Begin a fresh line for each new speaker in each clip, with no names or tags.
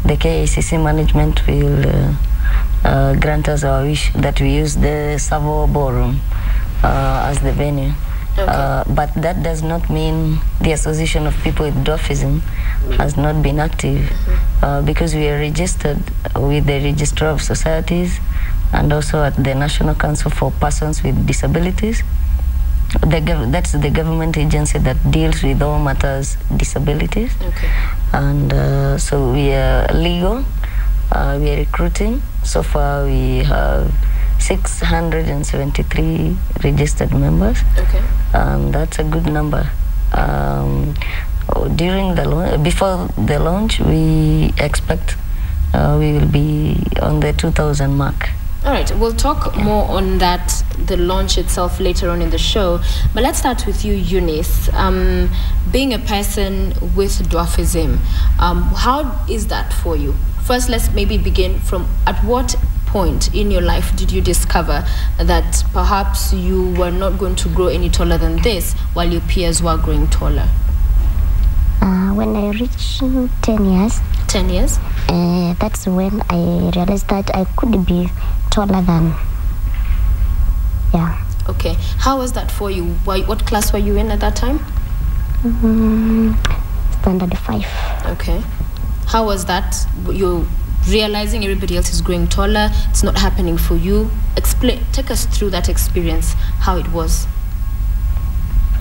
the KICC management will grant us our wish that we use the Savo Ballroom as the venue. Okay. But that does not mean the Association of People with Dwarfism has not been active, because we are registered with the Registrar of Societies and also at the National Council for Persons with Disabilities. That's the government agency that deals with all matters disabilities. Okay. And so we are legal, we are recruiting. So far we have 673 registered members. Okay. That's a good number. During the before the launch, we expect we will be on the 2,000 mark.
All right, we'll talk more on that, the launch itself, later on in the show. But let's start with you, Eunice. Being a person with dwarfism, how is that for you? First, let's maybe begin from at what point in your life did you discover that perhaps you were not going to grow any taller than this while your peers were growing taller?
When I reached 10 years.
10 years?
That's when I realized that I could be taller than, yeah.
Okay. How was that for you? What class were you in at that time?
Standard 5.
Okay. How was that? You realizing everybody else is growing taller, it's not happening for you. Take us through that experience, how it was.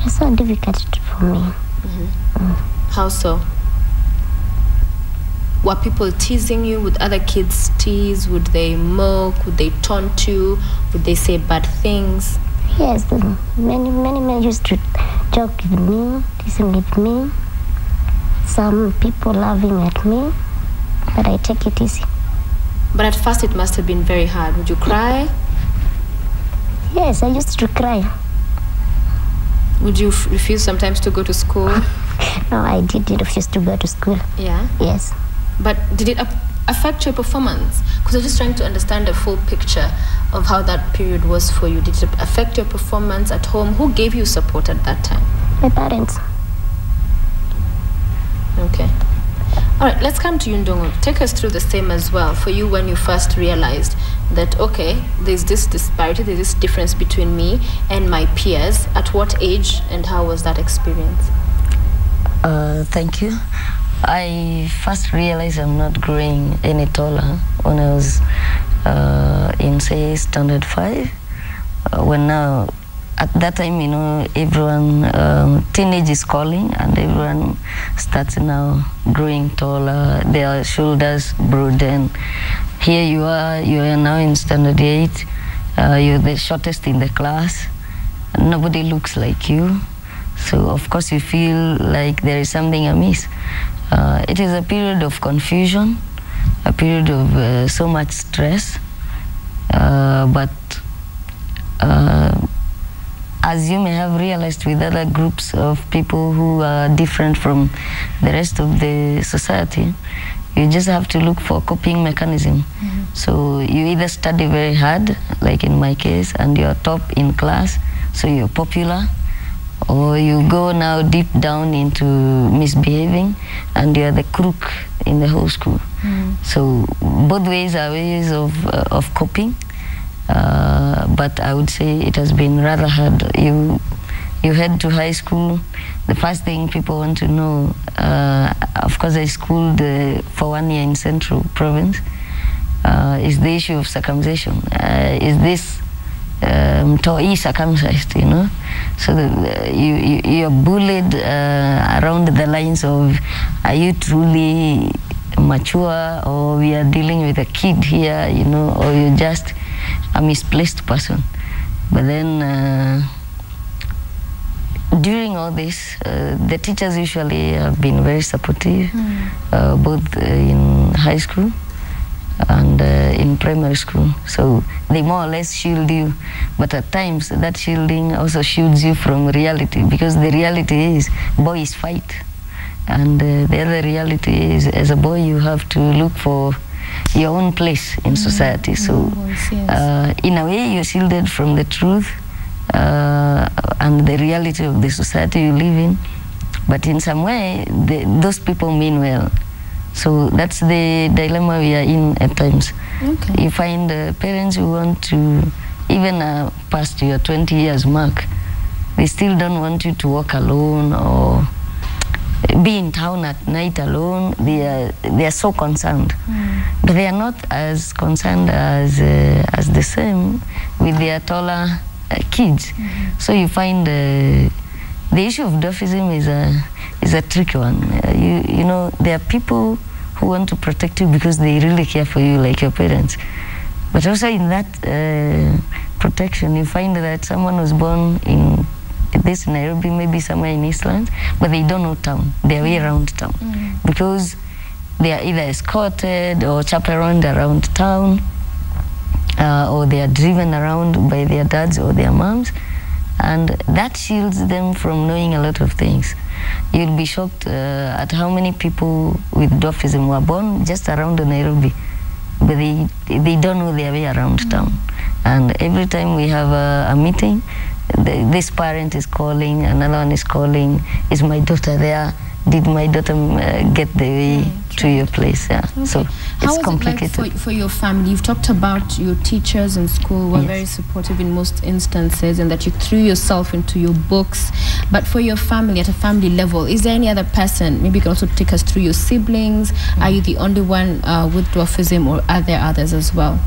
It's so difficult for me.
How so? Were people teasing you? Would other kids tease? Would they mock? Would they taunt you? Would they say bad things?
Yes, many men used to joke with me, teasing with me. Some people laughing at me, but I take it easy.
But at first it must have been very hard. Would you cry?
Yes, I used to cry.
Would you refuse sometimes to go to school?
No, I did refuse to go to school.
Yeah?
Yes.
But did it affect your performance? Because I'm just trying to understand the full picture of how that period was for you. Did it affect your performance at home? Who gave you support at that time?
My parents.
Okay. All right, let's come to you, Ndung'u. Take us through the same as well. For you, when you first realized that, okay, there's this disparity, there's this difference between me and my peers. At what age and how was that experience?
Thank you. I first realized I'm not growing any taller when I was in, say, standard 5. When now, at that time, you know, everyone, teenage is calling, and everyone starts now growing taller, their shoulders broaden. Here you are now in standard 8, you're the shortest in the class, nobody looks like you. So, of course, you feel like there is something amiss. It is a period of confusion, a period of so much stress, but as you may have realized with other groups of people who are different from the rest of the society, you just have to look for a coping mechanism. So you either study very hard, like in my case, and you're top in class, so you're popular, or you go now deep down into misbehaving and you're the crook in the whole school. So both ways are ways of coping, but I would say it has been rather hard. You head to high school, the first thing people want to know, of course I schooled for 1 year in Central Province, is the issue of circumcision. Is this Mtoi circumcised, you know? So you're bullied around the lines of, are you truly mature, or we are dealing with a kid here, you know, or you're just a misplaced person. But then during all this, the teachers usually have been very supportive, both in high school and in primary school. So they more or less shield you, but at times that shielding also shields you from reality, because the reality is boys fight, and the other reality is, as a boy, you have to look for your own place in society. So in a way you're shielded from the truth and the reality of the society you live in, but in some way those people mean well. So that's the dilemma we are in at times.
Okay.
You find parents who want to, even past your 20 years mark, they still don't want you to walk alone or be in town at night alone. They are so concerned, but they are not as concerned as the same with their taller kids. So you find the issue of dwarfism is a tricky one. You know, there are people who want to protect you because they really care for you, like your parents. But also in that protection, you find that someone was born in this Nairobi, maybe somewhere in Eastlands, but they don't know town. They're way around town because they are either escorted or chaperoned around town, or they are driven around by their dads or their moms, and that shields them from knowing a lot of things. You'll be shocked at how many people with dwarfism were born just around Nairobi, but they don't know their way around town. And every time we have a meeting, this parent is calling, another one is calling, is my daughter there? Did my daughter get the way to your place? Yeah.
Okay.
So
How
it's complicated.
It like for your family? You've talked about your teachers in school were very supportive in most instances, and that you threw yourself into your books. But for your family, at a family level, is there any other person? Maybe you can also take us through your siblings. Are you the only one with dwarfism, or are there others as well?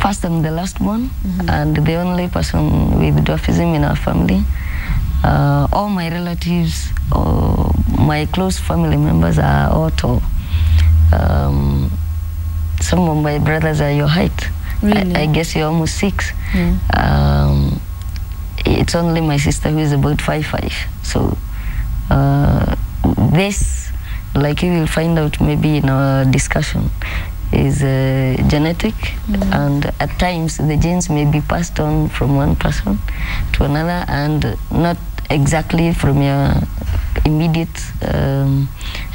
First, I'm the last one, and the only person with dwarfism in our family. All my relatives or my close family members are all tall. Some of my brothers are your height.
Really?
I guess you're almost 6. It's only my sister who is about 5'5". So this, like you will find out maybe in our discussion, is genetic, and at times the genes may be passed on from one person to another, and not exactly from your immediate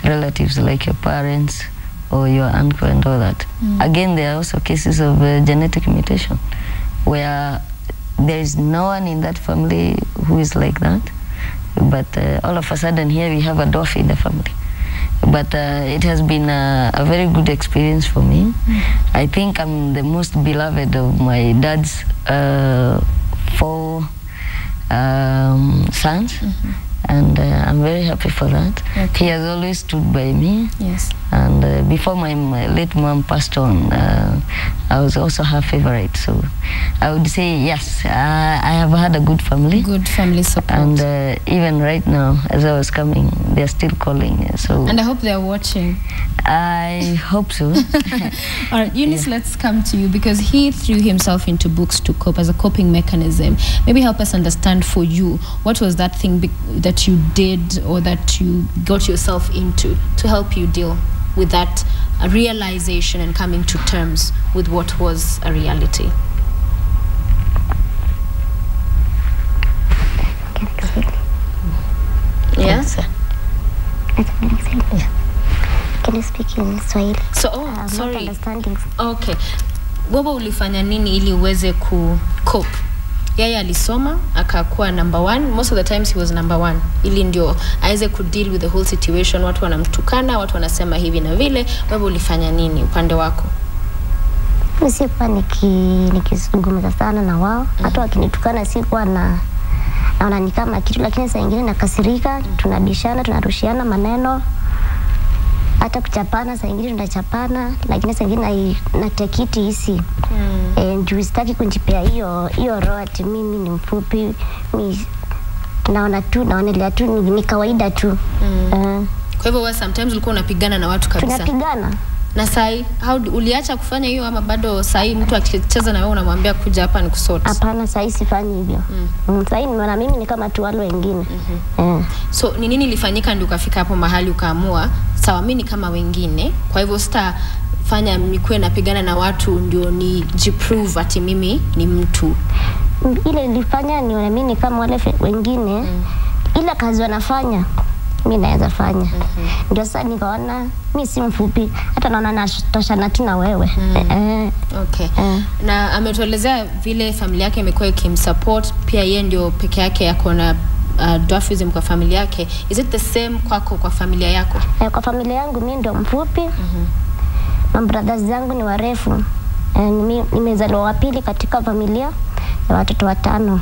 relatives like your parents or your uncle and all that. Again, there are also cases of genetic mutation where there is no one in that family who is like that, but all of a sudden here we have a dwarf in the family. But it has been a very good experience for me. I think I'm the most beloved of my dad's 4 sons, and I'm very happy for that. He has always stood by me.
Yes.
And before my late mom passed on, I was also her favorite. So I would say yes, I have had a good family.
Good family support.
And even right now, as I was coming, they're still calling. So.
And I hope they're watching.
I hope so.
All right, Eunice, let's come to you, because he threw himself into books to cope as a coping mechanism. Maybe help us understand for you, what was that thing that you did or that you got yourself into to help you deal with that realization and coming to terms with what was a reality? Yeah?
Can you speak in Swahili?
So, sorry.
Not understanding.
Okay. Wewe ulifanya nini ili uweze cope? Yeye alisoma akakuwa number 1. Most of the times he was number 1. Ili ndio aweze kudeal with the whole situation. Watu wanamtukana, watu wanasema hivi na vile. Wewe ulifanya nini upande wako?
Mimi sikuwa nikizungumza sana na wao. Hata wakinitukana sikuwa naona ni kama kitu, lakini saa nyingine nakasirika, tunabishana, tunarushiana maneno. Hata kuchapana, saa nyingine tunachapana, lakini saa nyingine na tekiti hisi. Juu sitaki kunjipea hiyo roho ati mimi ni mfupi, mimi naonelea tu ni kawaida tu.
Kwa hivyo wewe sometimes ulikuwa unapigana na watu kabisa? Tunapigana. Na sai, uliacha kufanya hiyo ama bado sai mtu akicheza na wewe unamwambia kuja hapa ni kusort?
Hapana, sai sifanyi hivyo. Sai nimeona mimi ni kama tu wale wengine.
So ni nini ilifanyika ndio ukafika hapo mahali ukaamua sawa mimi ni kama wengine, kwa hivyo sitafanya nikuwe napigana na watu ndio ni jiprove ati mimi ni mtu?
Ile ilifanya nione mimi ni kama wale wengine. Ile kazi wanafanya mimi naweza fanya. Ndio sasa nikaona mimi si mfupi, hata naona natoshana tu na wewe.
Okay. Na ametuelezea vile familia yake imekuwa ikimsupport, pia yeye ndio peke yake yako na dwarfism kwa familia yake, is it the same kwako kwa familia yako?
Kwa familia yangu mimi ndio mfupi. Na brothers zangu ni warefu. Nimezaliwa wa pili katika familia ya watoto watano.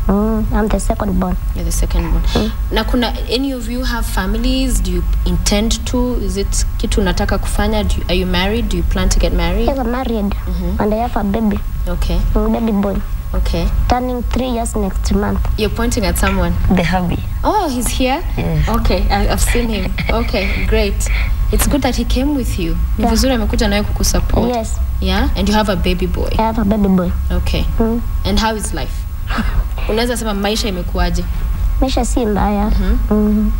I'm the second born.
You're the second born. Na kuna any of you have families? Do you intend to? Is it kitu unataka kufanya? Are you married? Do you plan to get married?
Yes, I'm married. And I have a baby.
Okay.
Baby boy.
Okay.
Turning 3 years next month.
You're pointing at someone?
The hubby.
Oh, he's here?
Yes.
Okay, I've seen him. Okay, great. It's good that he came with you. Ni vizuri amekuja nawe kukusupport.
Yes.
Yeah? And you have a baby boy?
I have a baby boy.
Okay. And how is life? Unaweza sema maisha imekuaje?
Maisha si mbaya.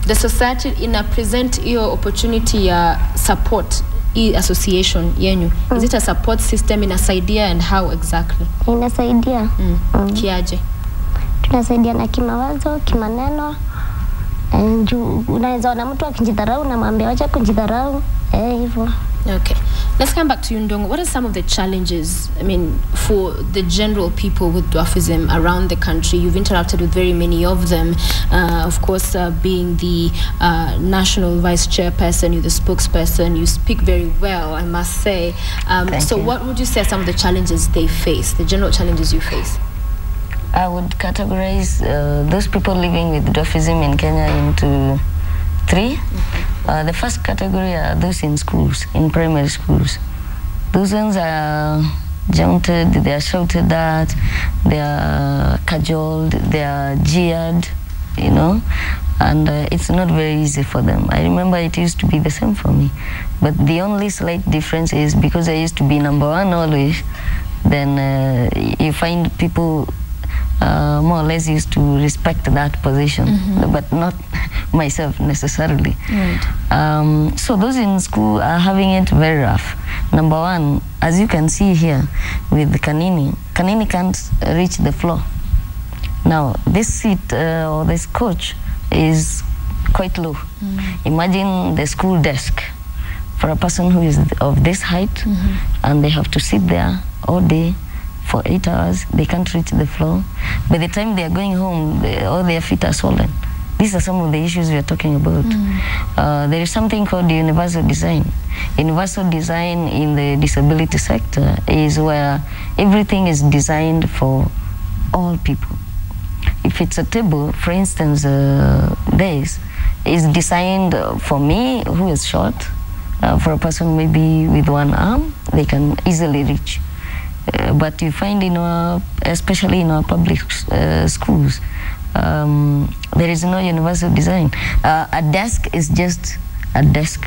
The society ina present hiyo opportunity ya support, hii association yenyu. Is it a support system inasaidia, and how exactly?
Inasaidia.
Kiaje?
Tunasaidia na kimawazo, kimaneno. Unaweza ona mtu akijidharau na mwambie acha kujidharau. Hivyo.
Okay. Let's come back to you, Ndung'u. What are some of the challenges, I mean, for the general people with dwarfism around the country? You've interacted with very many of them. Of course, being the national vice chairperson, you're the spokesperson, you speak very well, I must say. So what would you say are some of the challenges they face, the general challenges you face?
I would categorize those people living with dwarfism in Kenya into 3. The first category are those in schools, in primary schools. Those ones are jaunted, they are shouted at, they are cajoled, they are jeered, you know, and it's not very easy for them. I remember it used to be the same for me, but the only slight difference is because I used to be number 1 always, then you find people more or less used to respect that position, but not myself necessarily. Right. So those in school are having it very rough. Number 1, as you can see here with Kanini can't reach the floor. Now this seat or this coach is quite low. Imagine the school desk for a person who is of this height, and they have to sit there all day for 8 hours. They can't reach the floor. By the time they are going home, all their feet are swollen. These are some of the issues we are talking about. There is something called universal design. Universal design in the disability sector is where everything is designed for all people. If it's a table, for instance, this is designed for me, who is short, for a person maybe with 1 arm, they can easily reach. But you find in our, especially in our public schools, there is no universal design. A desk is just a desk.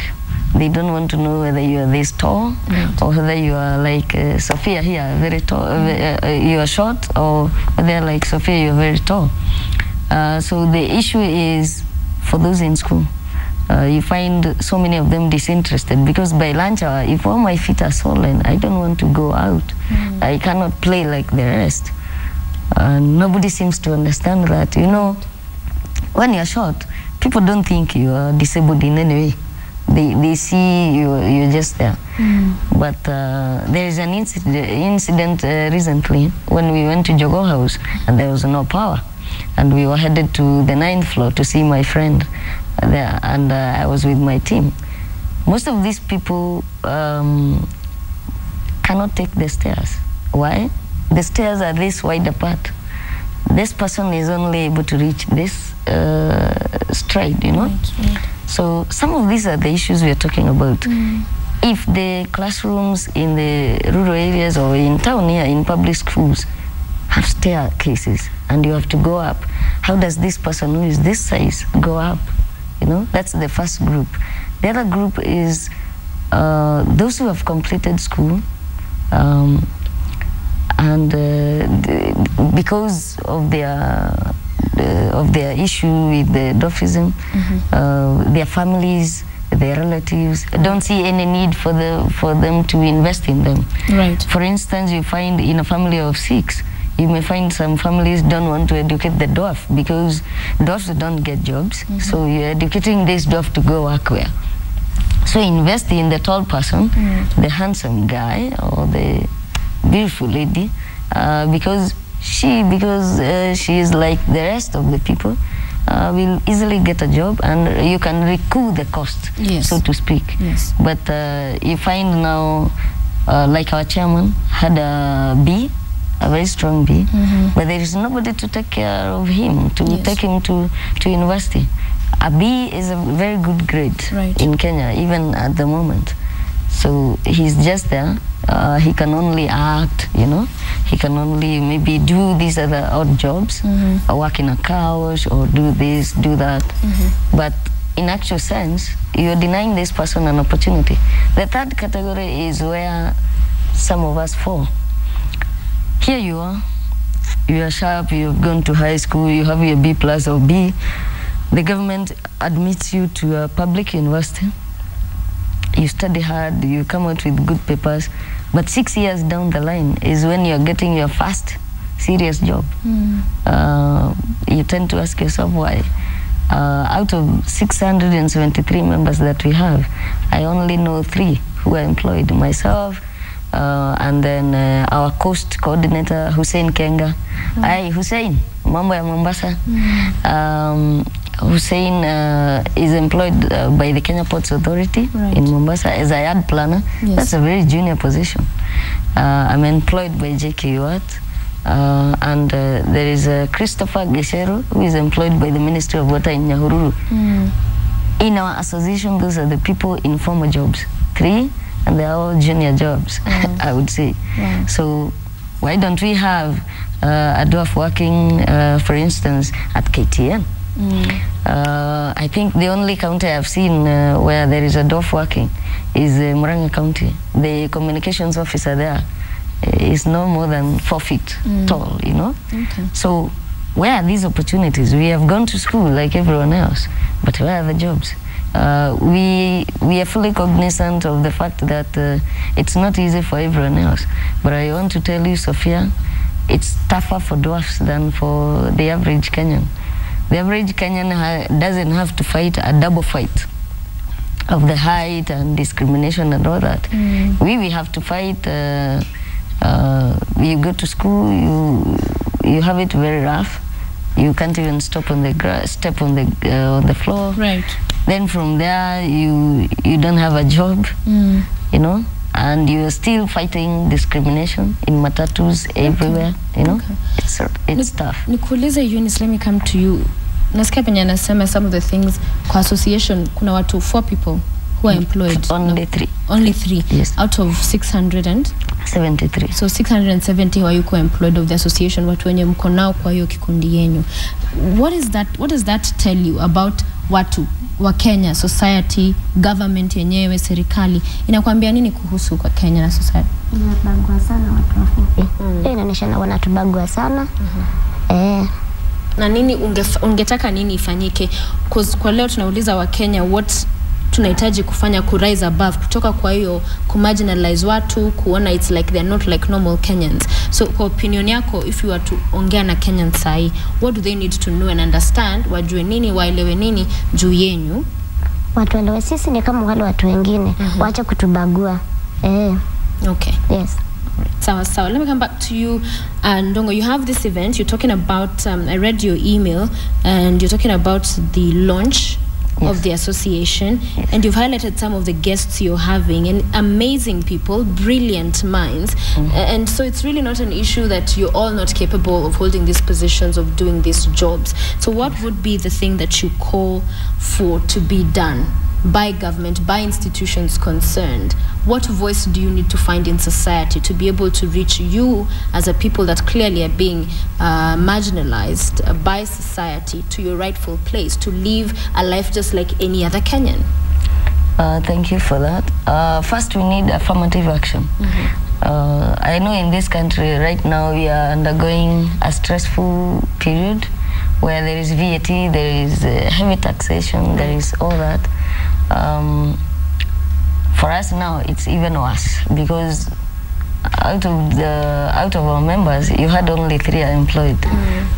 They don't want to know whether you are this tall, or whether you are like Sophia here, very tall, you are short, or whether like Sophia, you are very tall. So the issue is for those in school. You find so many of them disinterested because by lunch hour, if all my feet are swollen, I don't want to go out. I cannot play like the rest. Nobody seems to understand that. You know, when you're short, people don't think you are disabled in any way. They see you're just there. But there is an incident recently when we went to Jogo House and there was no power. And we were headed to the 9th floor to see my friend there, and I was with my team. Most of these people cannot take the stairs. Why? The stairs are this wide apart. This person is only able to reach this stride, you know? Right. So some of these are the issues we are talking about. If the classrooms in the rural areas or in town here, in public schools, have staircases and you have to go up, how does this person who is this size go up? You know, that's the first group. The other group is those who have completed school, and because of their issue with the dwarfism, their families, their relatives don't see any need for them to invest in them.
Right.
For instance, you find in a family of 6, you may find some families don't want to educate the dwarf because dwarfs don't get jobs. So you're educating this dwarf to go work where? So invest in the tall person, the handsome guy, or the beautiful lady, because she is like the rest of the people. will easily get a job, and you can recoup the cost,
Yes.
so to speak.
Yes.
But you find now, like our chairman had a B, a very strong B, but there is nobody to take care of him, to
Yes.
take him to university. A B is a very good grade
Right.
in Kenya, even at the moment. So he's just there. He can only act, you know. He can only maybe do these other odd jobs, work in a car wash, or do this, do that. But in actual sense, you're denying this person an opportunity. The third category is where some of us fall. Here you are sharp, you've gone to high school, you have your B plus or B. The government admits you to a public university. You study hard, you come out with good papers, but 6 years down the line is when you're getting your first serious job. You tend to ask yourself why. Out of 673 members that we have, I only know 3 who are employed, myself, and then our coast coordinator, Hussein Kenga. Hi, Hussein, mambo ya Mombasa. Hussein is employed by the Kenya Ports Authority in Mombasa as a yard planner.
Yes.
That's a very junior position. I'm employed by JKUAT. And there is Christopher Geshero, who is employed by the Ministry of Water in Nyahururu. In our association, those are the people in former jobs. 3, and they are all junior jobs, I would say. So why don't we have a dwarf working, for instance, at KTN? I think the only county I've seen where there is a dwarf working is Murang'a County. The communications officer there is no more than 4 feet tall, you know. So where are these opportunities? We have gone to school like everyone else, but where are the jobs? We are fully cognizant of the fact that it's not easy for everyone else. But I want to tell you, Sophia, it's tougher for dwarfs than for the average Kenyan. The average Kenyan doesn't have to fight a double fight of the height and discrimination and all that. We have to fight. You go to school, you have it very rough. You can't even step on the floor.
Right.
Then from there, you don't have a job, you know, and you're still fighting discrimination in matatus everywhere, you know. It's tough.
Nikuulize Eunice, let me come to you. Nasikia penye anasema some of the things kwa association kuna watu 4 people who are employed.
Only 3.
Only 3.
Yes.
Out of 673. So 670 wayuko employed of the association, watu wenye mko nao kwa hiyo kikundi yenyu. What does that tell you about watu wa Kenya, society, government yenyewe, serikali? Inakwambia nini kuhusu kwa Kenya na society?
Inabagua sana watu wafupi. Inaonyesha wanatubagua sana.
Na nini ungetaka nini ifanyike? Kwa leo tunauliza wa Kenya what tunahitaji kufanya ku rise above, kutoka kwa hiyo kumarginalize watu, kuona it's like they're not like normal Kenyans. So kwa opinion yako, if you were to ongea na Kenyans sahi, what do they need to know and understand? Wajue nini, waelewe nini juu yenyu?
Watu waelewe sisi ni kama wale watu wengine, waache kutubagua.
Okay.
Yes.
So let me come back to you, Ndung'u. You have this event. You're talking about. I read your email, and you're talking about the launch of the association, and you've highlighted some of the guests you're having, and amazing people, brilliant minds, and so it's really not an issue that you're all not capable of holding these positions, of doing these jobs. So what would be the thing that you call for to be done by government, by institutions concerned? What voice do you need to find in society to be able to reach you as a people that clearly are being marginalized by society to your rightful place, to live a life just like any other Kenyan?
Thank you for that. First, we need affirmative action. I know in this country right now we are undergoing a stressful period where there is VAT, there is heavy taxation, there is all that. For us now, it's even worse because out of our members, you had only 3 are employed.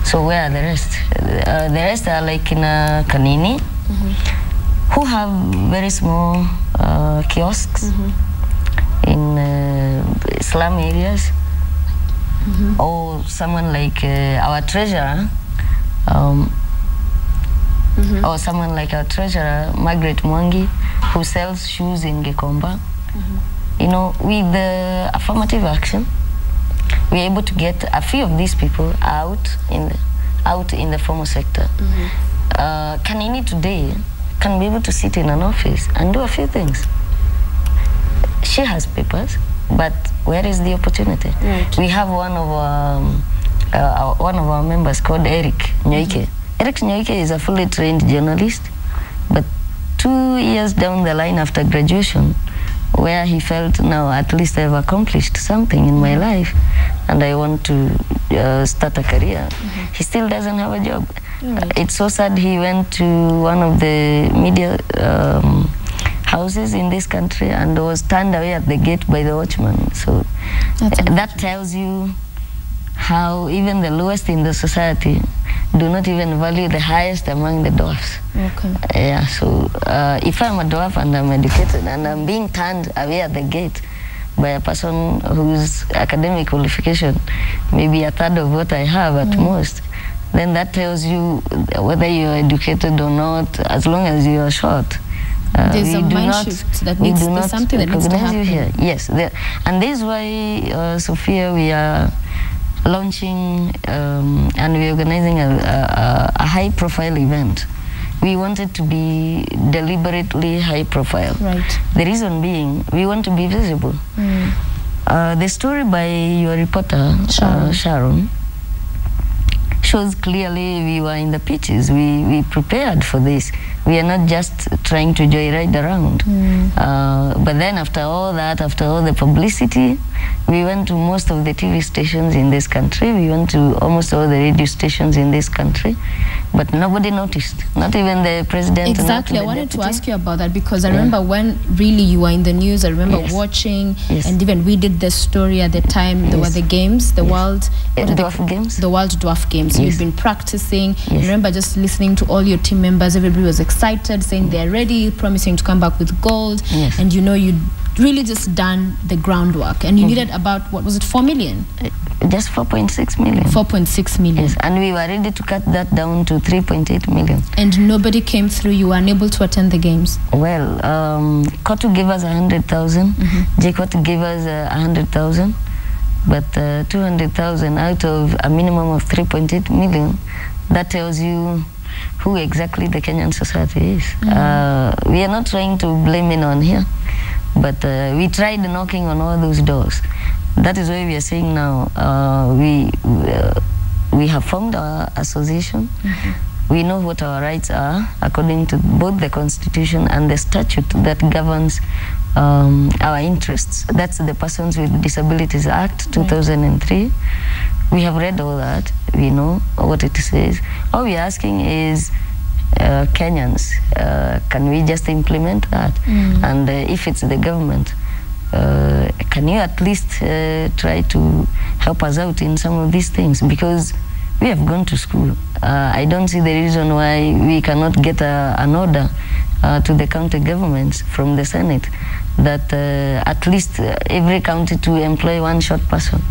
So where are the rest? The rest are like in a Kanini, who have very small kiosks in slum areas, or someone like our treasurer. or someone like our treasurer, Margaret Mwangi, who sells shoes in Gikomba. You know, with the affirmative action, we're able to get a few of these people out in the formal sector. Kanini today can be able to sit in an office and do a few things. She has papers, but where is the opportunity? Right. We have one of our members called Eric Nyoike. Eric Nyoike is a fully trained journalist, but 2 years down the line after graduation, where he felt, now at least I've accomplished something in my life and I want to start a career, he still doesn't have a job. Right. It's so sad. He went to one of the media houses in this country and was turned away at the gate by the watchman. So that tells you how even the lowest in the society do not even value the highest among the dwarfs. Okay. Yeah, so if I'm a dwarf and I'm educated and I'm being turned away at the gate by a person whose academic qualification may be a third of what I have at most, then that tells you whether you're educated or not, as long as you are short.
There's a mind shift that needs to be something that needs to happen. You here.
Yes, and this is why, Sophia, we are launching and we're organizing a high-profile event. We want it to be deliberately high-profile. Right. The reason being, we want to be visible. The story by your reporter, Sharon, shows clearly we were in the pitches. We prepared for this. We are not just trying to joyride around. But then after all that, after all the publicity, we went to most of the TV stations in this country. We went to almost all the radio stations in this country. But nobody noticed, not even the president.
Exactly, I wanted to ask you about that because I remember when really you were in the news, I remember watching, and even we did the story at the time, there were the games, the World
Dwarf Games.
The World Dwarf Games. You've been practicing. I remember just listening to all your team members, everybody was excited, saying they're ready, promising to come back with gold. And you know, you really just done the groundwork and you needed about, what was it, 4 million?
Just 4.6 million.
4.6 million.
Yes, and we were ready to cut that down to 3.8 million.
And nobody came through. You were unable to attend the games.
Well, Kotu gave us 100,000. J-Kotu gave us 100,000. But 200,000 out of a minimum of 3.8 million, that tells you who exactly the Kenyan society is. We are not trying to blame anyone here, but we tried knocking on all those doors. That is why we are saying now we have formed our association. We know what our rights are according to both the Constitution and the statute that governs our interests. That's the Persons with Disabilities Act 2003. We have read all that. We know what it says. All we are asking is Kenyans, can we just implement that? And if it's the government, can you at least try to help us out in some of these things? Because we have gone to school. I don't see the reason why we cannot get an order to the county governments from the Senate that at least every county to employ one short person.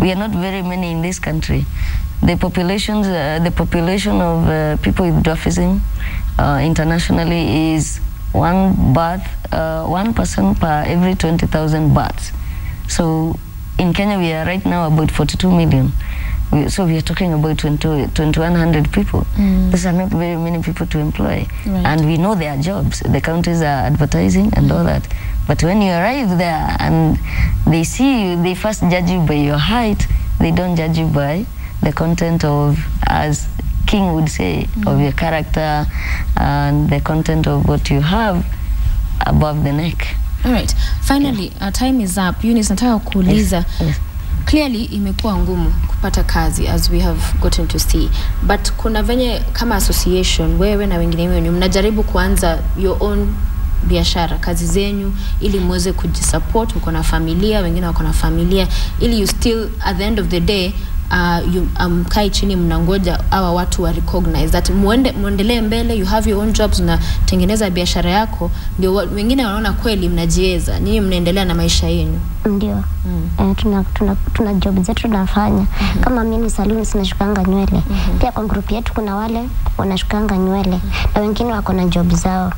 We are not very many in this country. The population of people with dwarfism internationally is one person per every 20,000 births. So in Kenya we are right now about 42 million. So we are talking about 2,100 people. These are not very many people to employ. And we know their jobs. The counties are advertising and all that. But when you arrive there and they see you, they first judge you by your height. They don't judge you by the content of, as King would say, of your character and the content of what you have above the neck.
All right. Finally, our time is up. Eunice, nataka kuuliza. Clearly imekuwa ngumu kupata kazi, as we have gotten to see, but kuna venye kama association wewe na wengine wenu mnajaribu kuanza your own biashara, kazi zenyu, ili muweze kujisupport. Uko na familia, wengine wako na familia, ili you still at the end of the day kai chini mnangoja hawa watu wa recognize that muendelee mbele, you have your own jobs na tengeneza biashara yako, ndio wengine wanaona kweli mnajiweza, nyinyi mnaendelea na maisha yenu.
Ndio. Tuna job zetu tunafanya. Kama mimi saluni sinashukanga nywele. Pia kwa group yetu kuna wale wanashukanga nywele na wengine wako na job zao.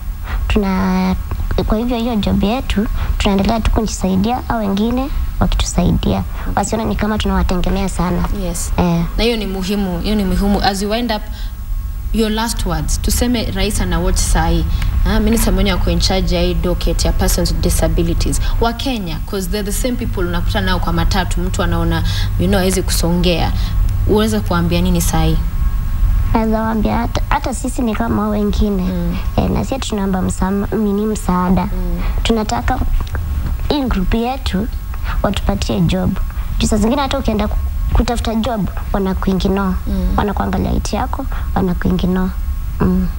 Kwa hivyo hiyo job yetu tunaendelea tu kujisaidia au wengine wakitusaidia. Wasiona ni kama tunawategemea sana.
Yes. Na hiyo ni muhimu. As you wind up, your last words, tuseme rais ana watch sai. Minister mwenye ako in charge ya docket ya persons with disabilities wa Kenya, because they're the same people unakutana nao kwa matatu, mtu anaona hawezi kusongea. Uweze kuambia nini sai?
Naweza waambia hata sisi ni kama wengine. Na sisi tunaomba msaada. Tunataka hii group yetu watupatie job. Kisa zingine hata ukienda kutafuta job wanakuingino. Wanakuangalia IT yako, wanakuingino.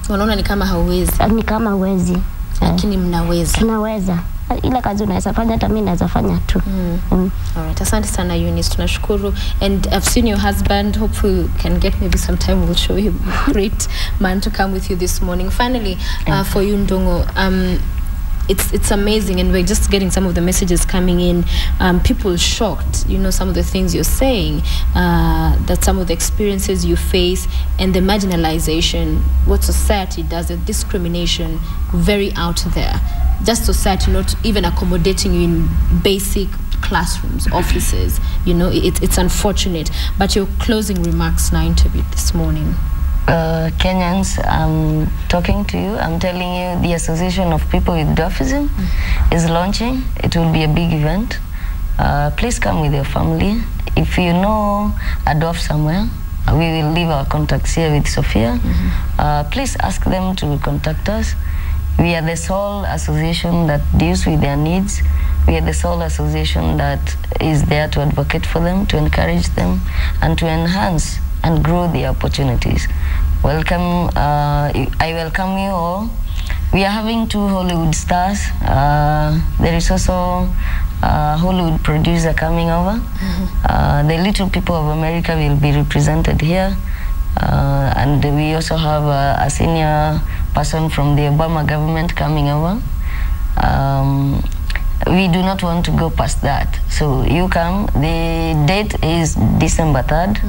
Wanaona ni kama hauwezi.
Ni kama huwezi.
Lakini mnaweza.
Tunaweza. Ile kazi unaweza fanya hata mimi naweza fanya tu.
Alright, asante sana Eunice, tunashukuru. And I've seen your husband, hopefully we can get maybe some time, we'll show him. Great man to come with you this morning. Finally, for you Ndung'u, it's amazing, and we're just getting some of the messages coming in. People shocked, some of the things you're saying, that some of the experiences you face and the marginalization, what society does, the discrimination very out there. Just society not even accommodating you in basic classrooms, offices. It's unfortunate. But your closing remarks now interviewed this morning.
Kenyans, I'm talking to you. I'm telling you, the Association of People with Dwarfism is launching. It will be a big event. Please come with your family. If you know a dwarf somewhere, we will leave our contacts here with Sophia. Please ask them to contact us. We are the sole association that deals with their needs. We are the sole association that is there to advocate for them, to encourage them, and to enhance and grow the opportunities. Welcome. I welcome you all. We are having 2 Hollywood stars. There is also a Hollywood producer coming over. The little people of America will be represented here. And we also have a senior person from the Obama government coming over. We do not want to go past that. So you come. The date is December 3rd.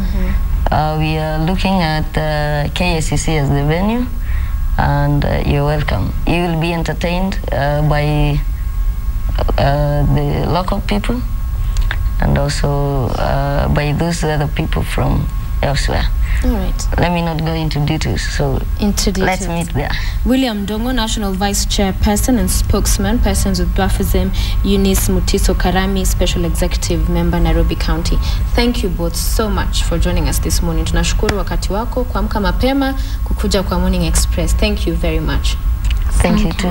We are looking at KSCC as the venue, and you're welcome. You will be entertained by the local people and also by those other people from elsewhere.
All right.
Let me not go into details, so let's meet there.
William Ndung'u, National Vice Chairperson and Spokesman, Persons with Dwarfism, Eunice Mutiso Karami, Special Executive Member, Nairobi County. Thank you both so much for joining us this morning. Tunashukuru wakati wako kuamka mapema kukuja kwa Morning Express. Thank you very much.
Thank you too.